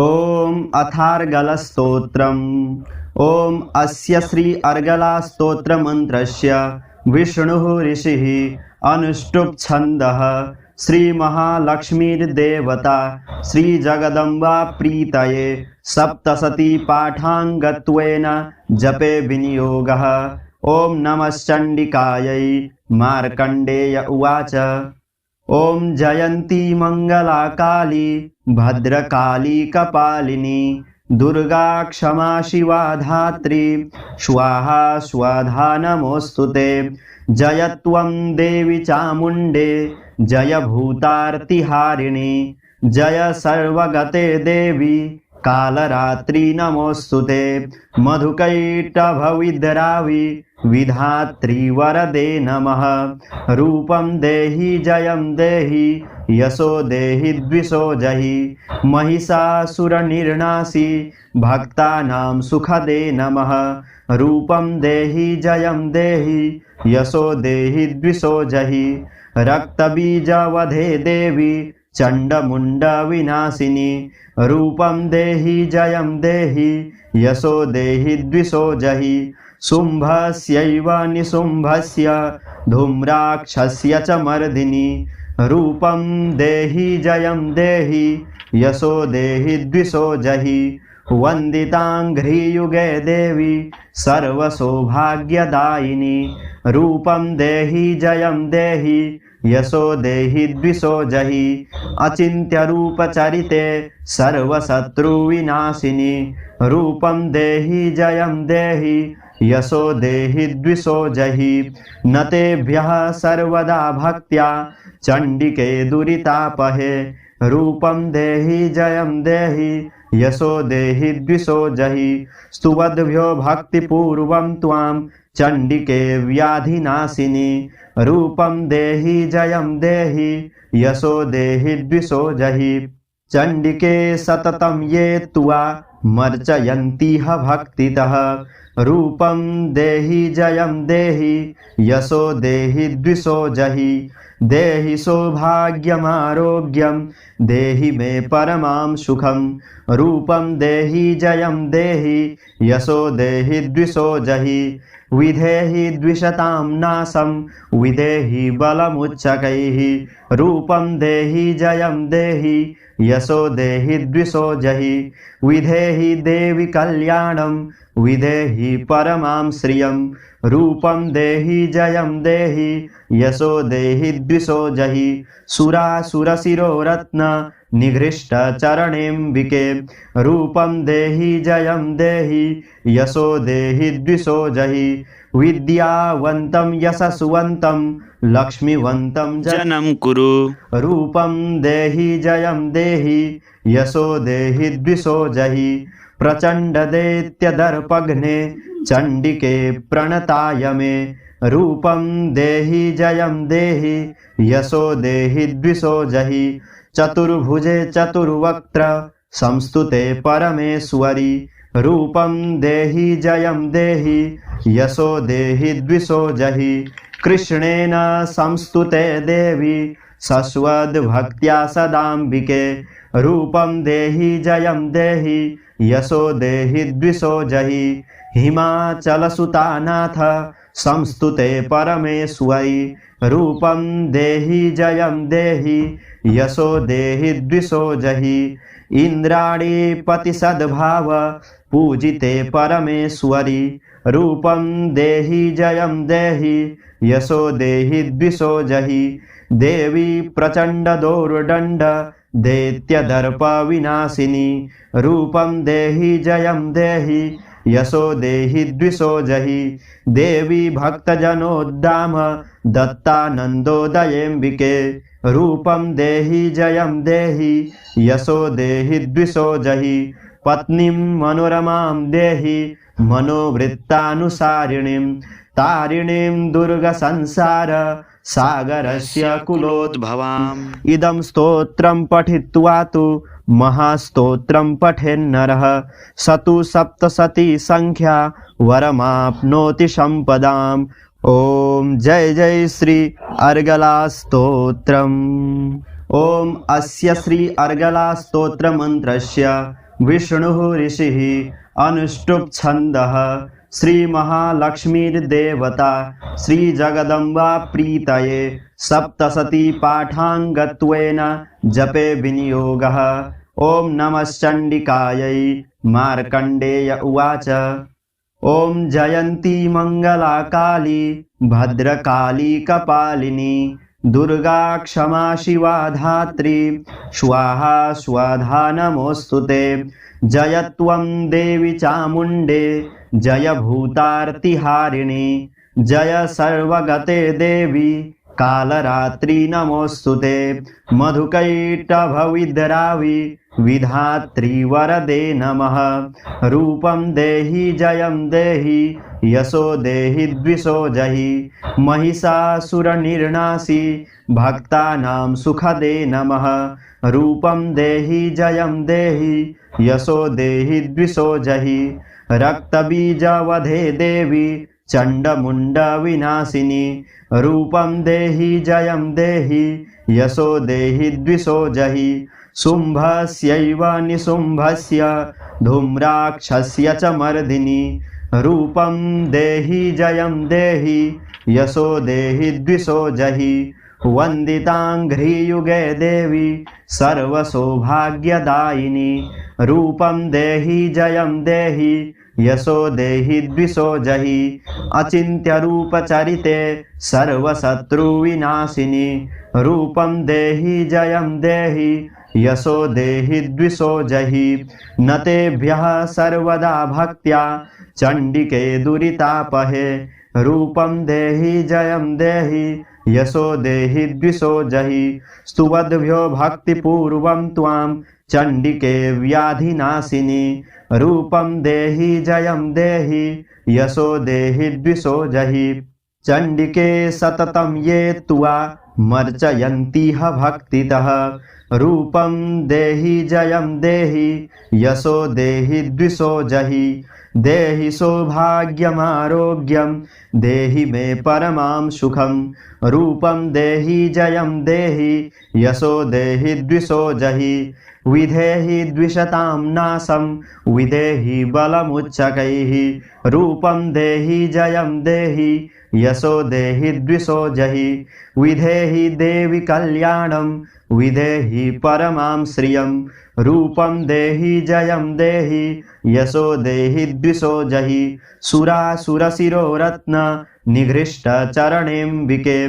ओम अथार्गलस्तोत्रम्। ओम अस्य श्री अर्गला स्तोत्र मंत्रस्य विष्णुः ऋषिः अनुष्टुप् छन्दः श्री महालक्ष्मीर्देवता श्री जगदम्बा प्रीतये सप्तशती पाठाङ्गत्वेन जपे विनियोगः। ओम नमश्चण्डिकायै। मार्कण्डेय उवाच ओम जयंती मंगला काली भद्रकाली कपालिनी दुर्गा क्षमा शिवा धात्री स्वाहा स्वधा नमोस्तुते। जय त्वं देवी चामुण्डे जय भूतार्तिहारिणी जय सर्वगते देवी कालरात्रि नमोस्तुते। मधुकैटभविद्रावि विधात्री वरदे नमः। रूपं देहि जयं देहि यशो देहि द्विषो जहि महिषासुरनिर्नाशी भक्तानां सुखदे नमः। रूपं देहि जयं देहि यशो देहि द्विषो जहि रक्तबीजवधे देवी चण्डमुण्ड विनाशिनी। रूपं देहि जयं देहि यशो देहि द्विषो जहि शुम्भस्यैव निशुम्भस्य धूम्राक्षस्य च मर्दिनी। रूपं देहि जयं देहि यशो देहि द्विषो जहि वन्दिताङ्घ्रियुगे देवी सर्वसौभाग्यदायिनी। रूपं देहि जयं देहि यशो देहि द्विषो जहि अचिन्त्यरूपचरिते सर्वशत्रुविनाशिनी। रूपं देहि जयं देहि यशो देहि द्विषो जहि न तेभ्यः सर्वदा भक्त्या चण्डिके दुरितापहे। रूपं देहि जयं देहि यशो देहि द्विषो जहि स्तुवद्भ्यो भक्तिपूर्वं त्वां चण्डिके व्याधिनाशिनी। रूपं देहि जयं देहि यशो देहि द्विषो जहि चण्डिके सततं ये त्वा मर्चयन्तीह भक्तितः। रूपं देहि जयं देहि यशो देहि द्विषो जहि देहि सौभाग्यमारोग्यं देहि मे परमां सुखं। रूपं देहि जयं देहि यशो देहि द्विषो जहि विधेहि द्विषतां नाशं विधेहि बलमुच्चकैः। रूपं देहि जयं देहि यशो देहि द्विषो जहि विधेहि देवि कल्याणं विधेहि परमां श्रियं। रूपं देहि जयं देहि यशो देहि द्विषो जहि सुरासुरशिरोरत्न निघृष्ट चरणेऽम्बिके। रूपं देहि जयं देहि यशो देहि द्विषो जहि विद्यावन्तं यशस्वन्तं लक्ष्मीवन्तं जनं कुरु। रूपं देहि जयं देहि यशो देहि द्विषो जहि प्रचण्ड दैत्यदर्पघ्ने चण्डिके प्रणताय मे। रूपं देहि जयं देहि यशो देहि द्विषो जहि चतुर्भुजे चतुर्वक्त्र संस्तुते परमेश्वरी। रूपं देहि जयं देहि यशो देहि द्विषो जहि कृष्णेन संस्तुते देवी शश्वद्भक्त्या सदाम्बिके। रूपं देहि जयं देहि यशो देहि द्विषो जहि हिमाचलसुतानाथ संस्तुते परमेश्वरी। रूपं देहि जयं देहि यशो देहि द्विषो जहि इंद्राणीपति सद्भाव पूजिते परमेश्वरी। रूपं देहि जयं देहि यशो देहि द्विषो जहि देवी प्रचण्ड दोर्दण्ड दैत्यदर्प विनाशिनी। रूपं देहि जयं देहि यशो देहि द्विषो जहि देवी भक्तजनोद्दाम दत्तानन्दोदयेऽम्बिके। रूपं देहि जयं देहि यशो देहि द्विषो जहि पत्नीं मनोरमां देहि मनोवृत्तानुसारिणीं तारिणीं दुर्गसंसार सागरस्य कुलोद्भवाम्। इदं स्तोत्रं पठित्वा तु महास्तोत्रं पठेन्नरः स तु सप्तशती संख्या वरमाप्नोति संपदाम्। ओम जय जय श्री अर्गला स्तोत्रम्। ओम अस्य श्री अर्गला स्तोत्र मंत्रस्य विष्णुः ऋषिः अनुष्टुप् छन्दः श्रीमहालक्ष्मीर्देवता श्रीजगदम्बा प्रीतये सप्तशती पाठाङ्गत्वेन जपे विनियोगः। ॐ नमश्चण्डिकायै। मार्कण्डेय उवाच ॐ जयन्ती मङ्गला काली भद्रकाली कपालिनी दुर्गा क्षमा शिवा धात्री स्वाहा स्वधा नमोऽस्तुते। जय त्वं देवी चामुण्डे जय भूतार्तिहारिणी जय सर्वगते देवी कालरात्रि नमोऽस्तुते। मधुकैटभविद्रावि विधात्री वरदे नमः। रूपं देहि जयं देहि यशो देहि द्विषो जहि। महिषासुरनिर्नाशी भक्तानां सुखदे नमः। रूपं देहि जयं देहि यशो देहि द्विषो जहि। रक्तबीजवधे देवी चण्डमुण्डविनाशिनी रूपं देहि जयं देहि यशो देहि द्विषो जहि। शुम्भस्यैव निशुम्भस्य धूम्राक्षस्य च मर्दिनी रूपं देहि जयं देहि यशो देहि द्विषो जहि। वन्दिताङ्घ्रियुगे देवी सर्वसौभाग्यदायिनी रूपं देहि जयं देहि यशो देहि द्विषो जहि। अचिन्त्यरूपचरिते सर्वशत्रुविनाशिनी रूपं देहि जयं देहि यशो देहि द्विषो जहि। न तेभ्यः सर्वदा भक्त्या चण्डिके दुरितापहे रूपं देहि जयं देहि यशो देहि द्विषो जहि। स्तुवद्भ्यो भक्तिपूर्वं त्वां चण्डिके व्याधिनाशिनी रूपं देहि जयं देहि यशो देहि द्विषो जहि। चण्डिके सततं ये त्वा मर्चयन्तीह भक्तितः रूपं देहि जयं देहि यशो देहि द्विषो जहि। देहि सौभाग्यमारोग्यं देहि मे परमां सुखं रूपं देहि जयं देहि यशो देहि द्विषो जहि। विधेहि द्विषतां नाशं विधेहि बलमुच्चकैः रूपं देहि जयं देहि यशो देहि द्विषो जहि। विधेहि देवि कल्याणं विधेहि परमां श्रियं रूपं देहि जयं देहि यशो देहि द्विषो जहि। सुरासुरशिरोरत्न निघृष्ट चरणेऽम्बिके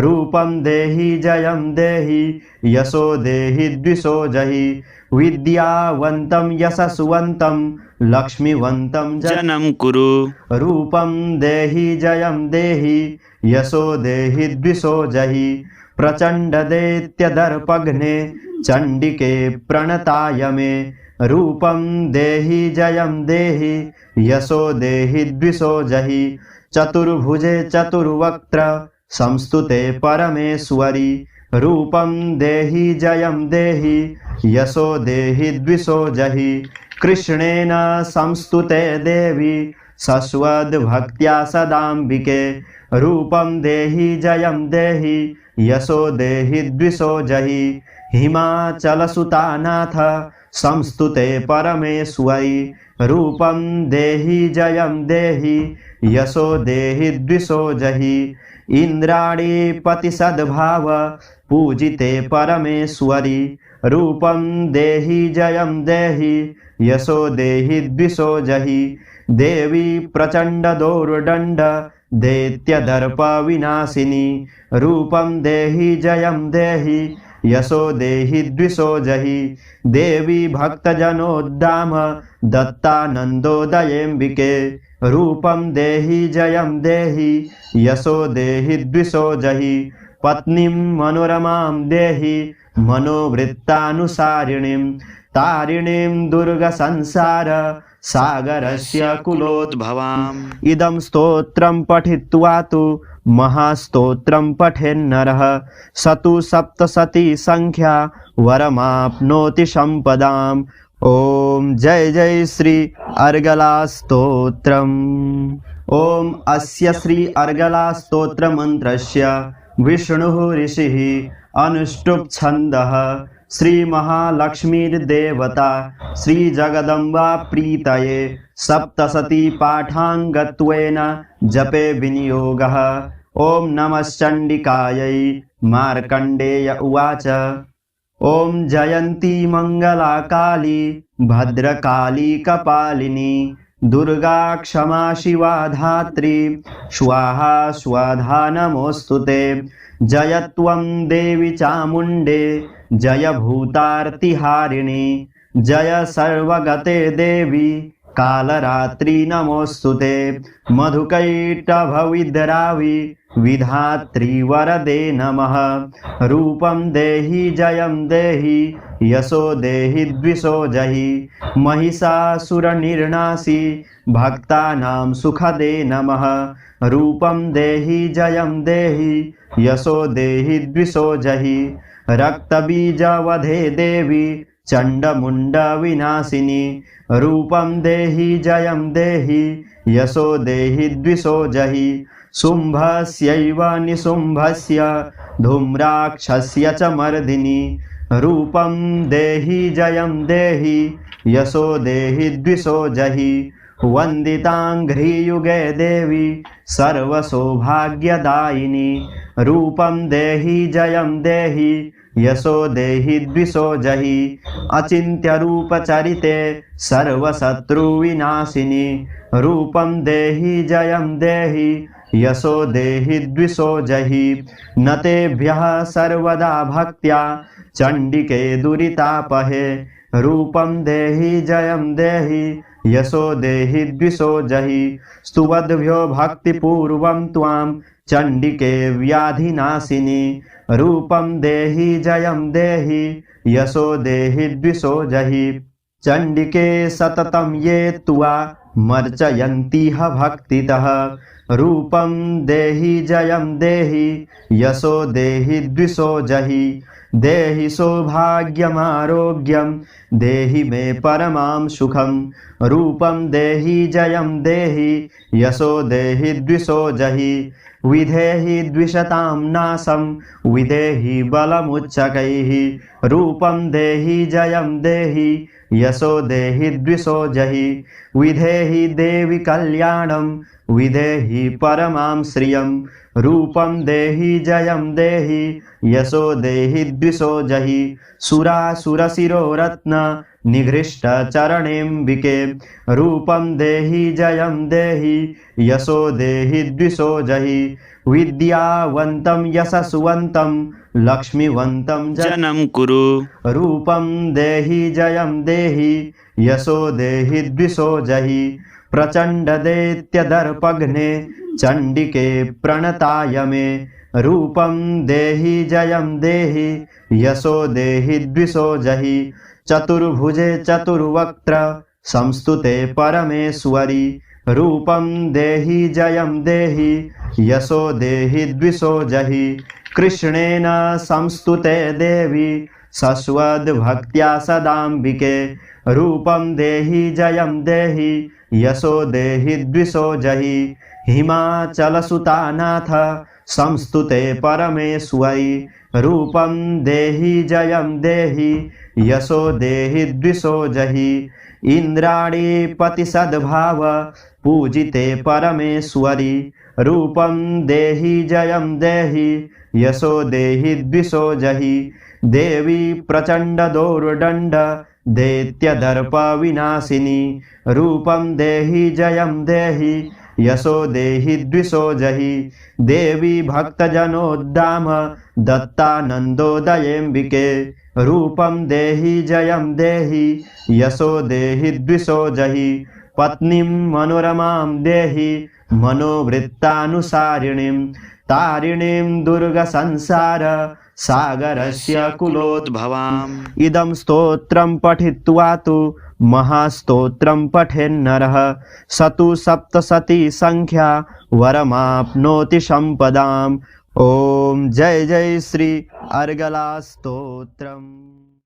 रूपं देहि जयं देहि यशो देहि द्विषो जहि। विद्यावन्तं यशस्वन्तं लक्ष्मीवन्तं जनं कुरु रूपं देहि जयं देहि यशो देहि द्विषो जहि। प्रचण्डदैत्यदर्पघ्ने चण्डिके प्रणताय मे रूपं देहि जयं देहि यशो देहि द्विषो जहि। चतुर्भुजे चतुर्वक्त्र संस्तुते परमेश्वरी रूपं देहि जयं देहि यशो देहि द्विषो जहि। कृष्णेन संस्तुते देवी शश्वद्भक्त्या सदाम्बिके रूपं देहि जयं देहि यशो देहि द्विषो जहि। हिमाचलसुतानाथ संस्तुते परमेश्वरी रूपं देहि जयं देहि यशो देहि द्विषो जहि। इंद्राणीपति सद्भाव पूजिते परमेश्वरी रूपं देहि जयं देहि यशो देहि द्विषो जहि। देवी प्रचंड दोर्दंड दैत्यदर्प विनाशिनी रूपं देहि जयं देहि यशो देहि द्विषो जहि। देवी भक्तजनोद्दाम दत्तानन्दोदयेऽम्बिके रूपं देहि जयं देहि यशो देहि द्विषो जहि। पत्नीं मनोरमां देहि मनोवृत्तानुसारिणीं तारिणीं दुर्गसंसार सागरस्य कुलोद्भवाम्। इदं स्तोत्रं पठित्वा तु महास्तोत्रं पठेन्नरः स तु सप्तशती संख्या वरमाप्नोति संपदाम्। ओम जय जय श्री अर्गला स्तोत्रम्। ओम अस्य श्री अर्गला स्तोत्र मंत्रस्य विष्णुः ऋषिः अनुष्टुप् छन्दः श्री महालक्ष्मीर्देवता श्री जगदम्बा प्रीतये सप्तशती पाठाङ्गत्वेन जपे विनियोगः। ओम नमश्चण्डिकायै। मार्कण्डेय उवाच ओम जयन्ती मंगला काली भद्रकाली कपालिनी दुर्गा क्षमा शिवा धात्री स्वाहा स्वधा नमोस्तुते। जय त्वं देवी चामुण्डे जय भूतार्तिहारिणी जय सर्वगते देवी कालरात्रि नमोस्तुते। मधुकैटभविद्रावि विधात्री वरदे नमः। रूपं देहि जयं देहि यशो देहि द्विषो जहि महिषासुरनिर्नाशी भक्तानां सुखदे नमः। रूपं देहि जयं देहि यशो देहि द्विषो जहि रक्तबीजवधे देवी चण्डमुण्ड विनाशिनी। रूपं देहि जयं देहि यशो देहि द्विषो जहि शुम्भस्यैव निशुम्भस्य धूम्राक्षस्य च मर्दिनी। रूपं देहि जयं देहि यशो देहि द्विषो जहि वन्दिताङ्घ्रियुगे देवी सर्वसौभाग्यदायिनी। रूपं देहि जयं देहि यशो देहि द्विषो जहि अचिन्त्यरूपचरिते सर्वशत्रुविनाशिनी। रूपं देहि जयं देहि यशो देहि द्विषो जहि न तेभ्यः सर्वदा भक्त्या चण्डिके दुरितापहे। रूपं देहि जयं देहि यशो देहि द्विषो जहि स्तुवद्भ्यो भक्तिपूर्वं त्वां चण्डिके व्याधिनाशिनी। रूपं देहि जयं देहि यशो देहि द्विषो जहि चण्डिके सततं ये त्वा मर्चयन्तीह भक्तितः। रूपं देहि जयं देहि यशो देहि द्विषो जहि देहि सौभाग्यमारोग्यं देहि मे परमां सुखं। रूपं देहि जयं देहि यशो देहि द्विषो जहि विधेहि द्विषतां नाशं विधेहि बलमुच्चकैः। रूपं देहि जयं देहि यशो देहि द्विषो जहि विधेहि देवि कल्याणं विधेहि परमां श्रियं। रूपं देहि जयं देहि यशो देहि द्विषो जहि सुरासुरशिरो रत्न निघृष्ट चरणेऽम्बिके। रूपं देहि जयं देहि यशो देहि द्विषो जहि विद्यावन्तं यशस्वन्तं लक्ष्मीवन्तं जनं कुरु। रूपं देहि जयं देहि यशो देहि द्विषो जहि प्रचण्ड दैत्यदर्पघ्ने चण्डिके प्रणताय मे। रूपं देहि जयं देहि यशो देहि द्विषो जहि चतुर्भुजे चतुर्वक्त्र संस्तुते परमेश्वरी। रूपं देहि जयं देहि यशो देहि द्विषो जहि कृष्णेन संस्तुते देवी शश्वद्भक्त्या सदाम्बिके। रूपं देहि जयं देहि यशो देहि द्विषो जहि हिमाचलसुतानाथ संस्तुते परमेश्वरी। रूपं देहि जयं देहि यशो देहि द्विषो जहि इंद्राणीपति सद्भाव पूजिते परमेश्वरी। रूपं देहि जयं देहि यशो देहि द्विषो जहि देवी प्रचंड दोर्दंड दैत्यदर्प विनाशिनी। रूपं देहि जयं देहि यशो देहि द्विषो जहि देवी भक्तजनोद्दाम दत्तानन्दोदयेऽम्बिके। रूपं देहि जयं देहि यशो देहि द्विषो जहि पत्नीं मनोरमां देहि मनोवृत्तानुसारिणीं तारिणीं दुर्गसंसार सागरस्य कुलोद्भवाम्। इदं स्तोत्रं पठित्वा तु महास्तोत्रं पठेन्नरः स तु सप्तशती संख्या वरमाप्नोति संपदाम्। ओम जय जय श्री अर्गला स्तोत्रम्।